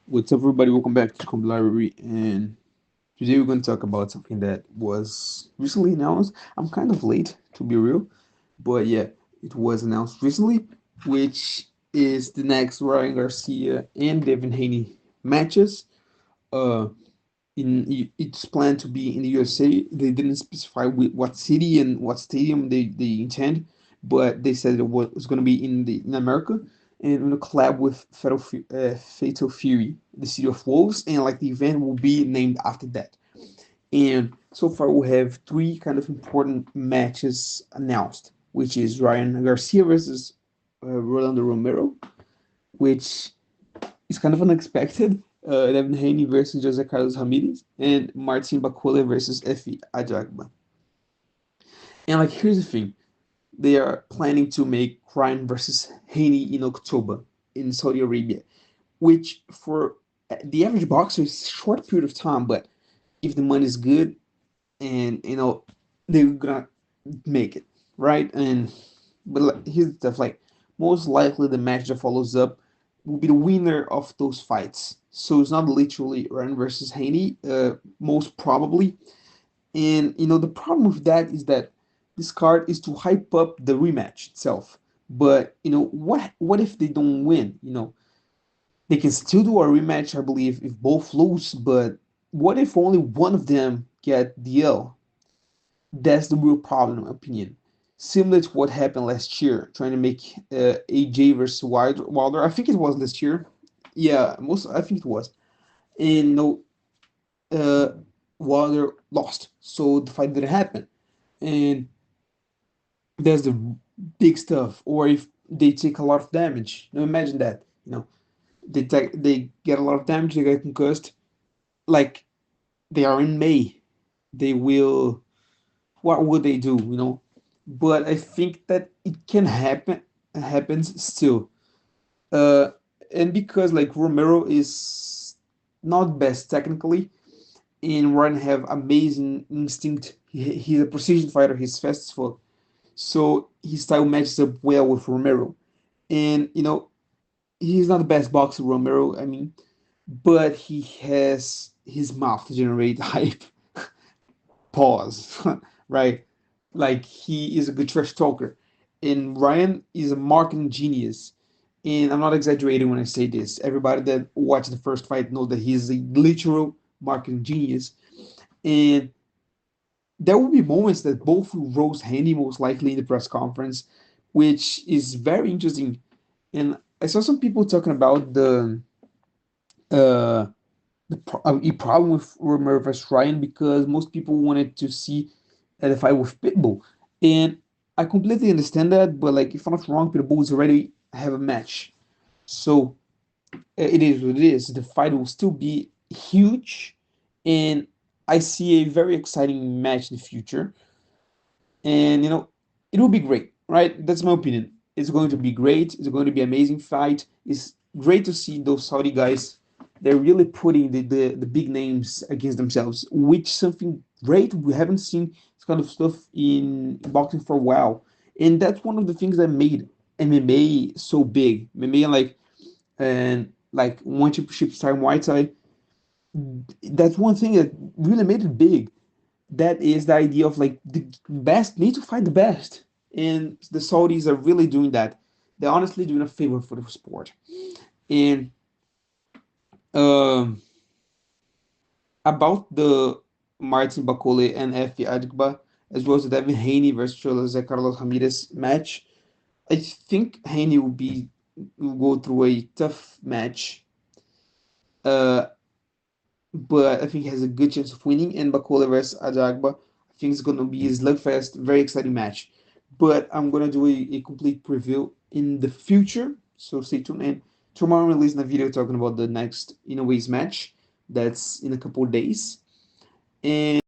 What's up, everybody? Welcome back to Comp Library, and today we're going to talk about something that was recently announced. I'm kind of late, to be real, but yeah, it was announced recently, which is the next Ryan Garcia and Devin Haney matches. Uh, it's planned to be in the USA. They didn't specify what city and what stadium they intend, but they said it was going to be in America and in a collab with Fatal Fury, the City of Wolves, and like the event will be named after that. And so far we have three kind of important matches announced, which is Ryan Garcia versus Rolando Romero, which is kind of unexpected. Devin Haney versus Jose Carlos Ramirez, and Martin Bakule versus Efi Ajagba. And like, here's the thing: they are planning to make Ryan versus Haney in October in Saudi Arabia, which for the average boxer is a short period of time, but if the money is good and they're gonna make it, right? And but here's the stuff: like, most likely the match that follows up will be the winner of those fights. So it's not literally Ryan versus Haney, most probably. And the problem with that is that this card is to hype up the rematch itself. But what if they don't win? They can still do a rematch, I believe, if both lose. But what if only one of them get the L? That's the real problem, in my opinion. Similar to what happened last year, trying to make AJ versus Wilder. I think it was last year. Yeah, I think it was. And uh, Wilder lost, so the fight didn't happen. And that's the big stuff. Or if they take a lot of damage. Now imagine that. They get a lot of damage. They get concussed. Like, they are in May. They will. What would they do? But I think that it can happen. Happens still. Uh, and because like Romero is not best technically, and Ryan have amazing instinct. He's a precision fighter. He's fast as fuck. So his style matches up well with Romero. And he's not the best boxer, Romero. I mean, but he has his mouth to generate hype. Pause, right? Like, he is a good trash talker, and Ryan is a marketing genius. And I'm not exaggerating when I say this. Everybody that watched the first fight know that he's a literal marketing genius. And there will be moments that both will roast Handy most likely in the press conference, which is very interesting. And I saw some people talking about uh, a problem with Romero versus Ryan because most people wanted to see the fight with Pitbull. And I completely understand that, but like, if I'm not wrong, Pitbull is already have a match. So it is what it is. The fight will still be huge, and I see a very exciting match in the future. And it will be great, right? That's my opinion. It's going to be great. It's going to be an amazing fight. It's great to see those Saudi guys. They're really putting the big names against themselves, which something great. We haven't seen this kind of stuff in boxing for a while, and that's one of the things that made MMA so big. MMA, like one championship star White Side. That's one thing that really made it big. That is the idea of like the best need to find the best, and the Saudis are really doing that. They're honestly doing a favor for the sport. And um, about the Martin Bakole and Efi Adgba, as well as the Devin Haney versus Jose Carlos Ramirez match, I think Haney will go through a tough match. Uh, but I think he has a good chance of winning. And Bakole versus Adagba, I think it's going to be a slugfest, very exciting match. But I'm going to do a complete preview in the future, so stay tuned. And tomorrow I'm releasing a video talking about the next Ways match that's in a couple of days. And